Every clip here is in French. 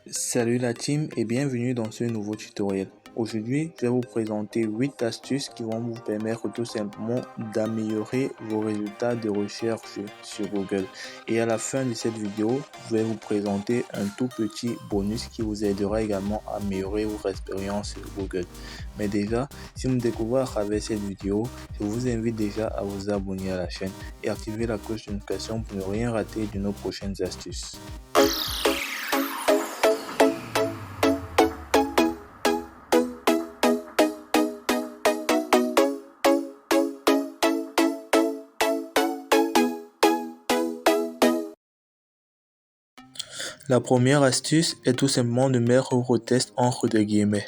Salut la team et bienvenue dans ce nouveau tutoriel. Aujourd'hui, je vais vous présenter 8 astuces qui vont vous permettre tout simplement d'améliorer vos résultats de recherche sur Google. Et à la fin de cette vidéo, je vais vous présenter un tout petit bonus qui vous aidera également à améliorer votre expérience sur Google. Mais déjà, si vous me découvrez à travers cette vidéo, je vous invite déjà à vous abonner à la chaîne et activer la cloche de notification pour ne rien rater de nos prochaines astuces. La première astuce est tout simplement de mettre vos tests entre des guillemets.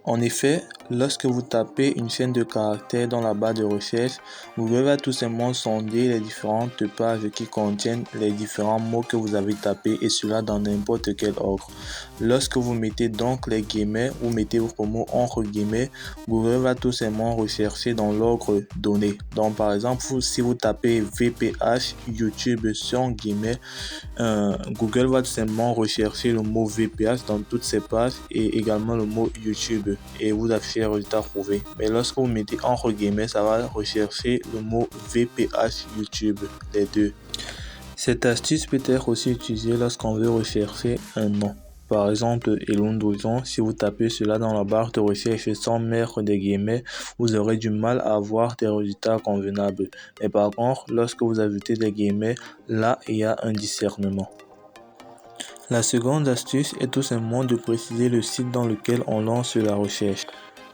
En effet, lorsque vous tapez une chaîne de caractères dans la barre de recherche, Google va tout simplement sonder les différentes pages qui contiennent les différents mots que vous avez tapés et cela dans n'importe quel ordre. Lorsque vous mettez donc les guillemets ou mettez vos mots entre guillemets, Google va tout simplement rechercher dans l'ordre donné. Donc par exemple, si vous tapez VPH YouTube sans guillemets, Google va tout simplement rechercher le mot VPH dans toutes ces pages et également le mot YouTube et vous affichez les résultats trouvés. Mais lorsque vous mettez entre guillemets, ça va rechercher le mot VPH YouTube, les deux. Cette astuce peut être aussi utilisée lorsqu'on veut rechercher un nom. Par exemple, Elondozon, si vous tapez cela dans la barre de recherche sans mettre des guillemets, vous aurez du mal à avoir des résultats convenables. Mais par contre, lorsque vous ajoutez des guillemets, là, il y a un discernement. La seconde astuce est tout simplement de préciser le site dans lequel on lance la recherche.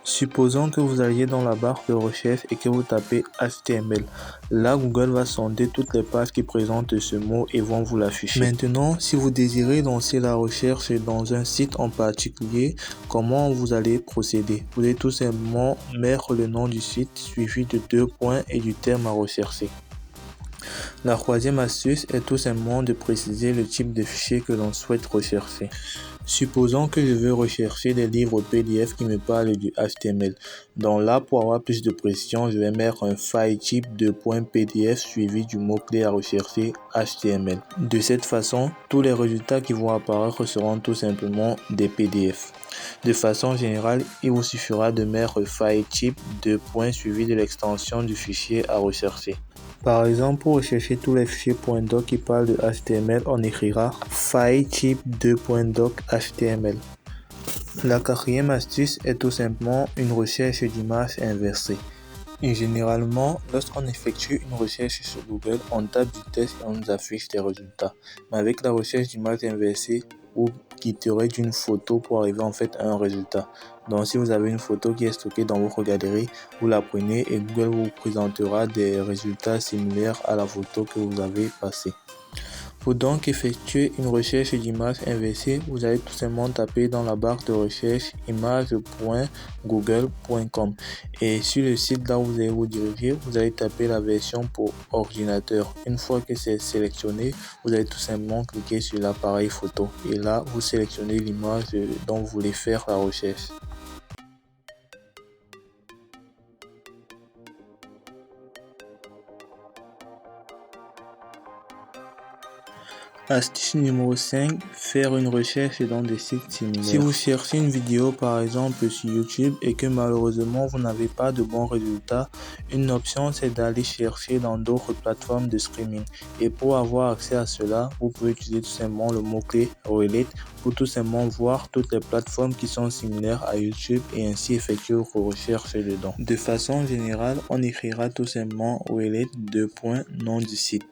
Supposons que vous alliez dans la barre de recherche et que vous tapez HTML. Là, Google va sonder toutes les pages qui présentent ce mot et vont vous l'afficher. Maintenant, si vous désirez lancer la recherche dans un site en particulier, comment vous allez procéder? Vous allez tout simplement mettre le nom du site suivi de 2 points et du terme à rechercher. La troisième astuce est tout simplement de préciser le type de fichier que l'on souhaite rechercher. Supposons que je veux rechercher des livres PDF qui me parlent du HTML. Donc là, pour avoir plus de précision, je vais mettre un file type de .pdf suivi du mot-clé à rechercher HTML. De cette façon, tous les résultats qui vont apparaître seront tout simplement des PDF. De façon générale, il vous suffira de mettre file type de point suivi de l'extension du fichier à rechercher. Par exemple, pour rechercher tous les fichiers .doc qui parlent de HTML, on écrira file type de .doc HTML. La quatrième astuce est tout simplement une recherche d'image inversée. Et généralement, lorsqu'on effectue une recherche sur Google, on tape du texte et on nous affiche des résultats. Mais avec la recherche d'image inversée, vous quitterez d'une photo pour arriver en fait à un résultat. Donc si vous avez une photo qui est stockée dans votre galerie, vous la prenez et Google vous présentera des résultats similaires à la photo que vous avez passée. Pour donc effectuer une recherche d'image inversée, vous allez tout simplement taper dans la barre de recherche image.google.com et sur le site là où vous allez vous diriger, vous allez taper la version pour ordinateur. Une fois que c'est sélectionné, vous allez tout simplement cliquer sur l'appareil photo et là vous sélectionnez l'image dont vous voulez faire la recherche. Astuce numéro 5, faire une recherche dans des sites similaires. Si vous cherchez une vidéo par exemple sur YouTube et que malheureusement vous n'avez pas de bons résultats, une option c'est d'aller chercher dans d'autres plateformes de streaming. Et pour avoir accès à cela, vous pouvez utiliser tout simplement le mot-clé Relate pour tout simplement voir toutes les plateformes qui sont similaires à YouTube et ainsi effectuer vos recherches dedans. De façon générale, on écrira tout simplement Relate nom du site.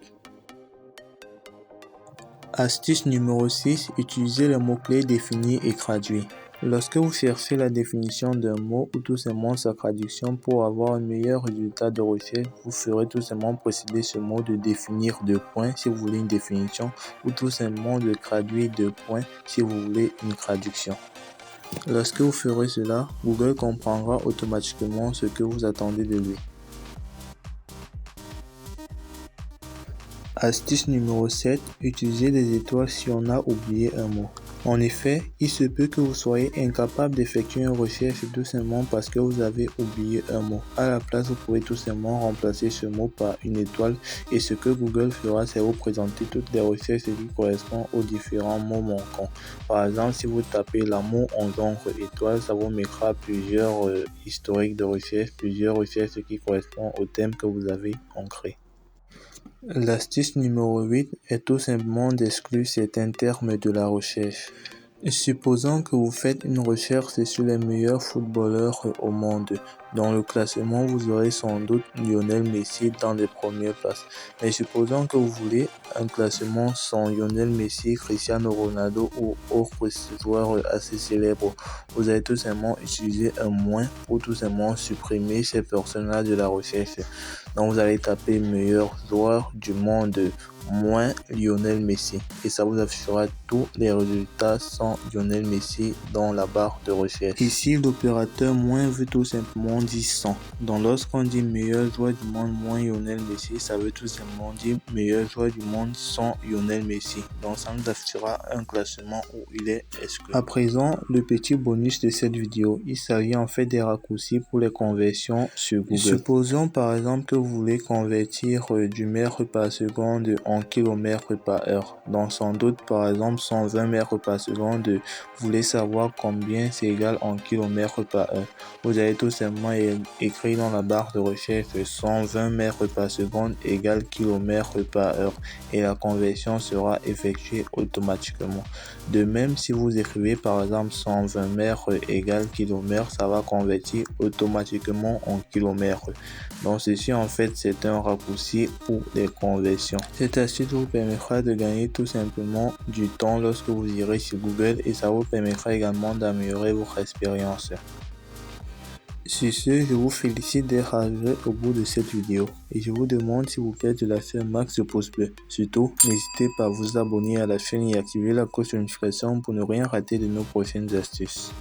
Astuce numéro 6, utilisez les mots-clés définis et traduits. Lorsque vous cherchez la définition d'un mot ou tout simplement sa traduction pour avoir un meilleur résultat de recherche, vous ferez tout simplement préciser ce mot de définir de points si vous voulez une définition ou tout simplement de traduire de points si vous voulez une traduction. Lorsque vous ferez cela, Google comprendra automatiquement ce que vous attendez de lui. Astuce numéro 7, utilisez des étoiles si on a oublié un mot. En effet, il se peut que vous soyez incapable d'effectuer une recherche tout simplement parce que vous avez oublié un mot. À la place, vous pouvez tout simplement remplacer ce mot par une étoile et ce que Google fera, c'est vous présenter toutes les recherches qui correspondent aux différents mots manquants. Par exemple, si vous tapez l'amour en genre étoile, ça vous mettra plusieurs historiques de recherche, plusieurs recherches qui correspondent au thème que vous avez ancré. L'astuce numéro 8 est tout simplement d'exclure certains termes de la recherche. Supposons que vous faites une recherche sur les meilleurs footballeurs au monde. Dans le classement, vous aurez sans doute Lionel Messi dans les premières places. Mais supposons que vous voulez un classement sans Lionel Messi, Cristiano Ronaldo ou autres joueurs assez célèbres. Vous allez tout simplement utiliser un moins pour tout simplement supprimer ces personnes-là de la recherche. Donc vous allez taper meilleur joueur du monde moins Lionel Messi et ça vous affichera tous les résultats sans Lionel Messi dans la barre de recherche. Ici l'opérateur moins veut tout simplement dire 100. Donc lorsqu'on dit meilleur joueur du monde moins Lionel Messi, ça veut tout simplement dire meilleur joueur du monde sans Lionel Messi. Donc ça nous affichera un classement où il est exclu. À présent, le petit bonus de cette vidéo, il s'agit en fait des raccourcis pour les conversions sur Google. Supposons par exemple que vous voulez convertir du mètre par seconde en kilomètres par heure. Donc sans doute par exemple 120 mètres par seconde, vous voulez savoir combien c'est égal en kilomètres par heure. Vous allez tout simplement écrire dans la barre de recherche 120 mètres par seconde égale kilomètres par heure et la conversion sera effectuée automatiquement. De même, si vous écrivez par exemple 120 mètres égale kilomètre, ça va convertir automatiquement en kilomètres. Donc ceci en fait c'est un raccourci pour les conversions. Cette astuce vous permettra de gagner tout simplement du temps lorsque vous irez sur Google et ça vous permettra également d'améliorer votre expérience. Sur ce, je vous félicite d'être arrivé au bout de cette vidéo et je vous demande s'il vous plaît de lâcher un max de pouces bleus. Surtout, n'hésitez pas à vous abonner à la chaîne et activer la cloche de notification pour ne rien rater de nos prochaines astuces.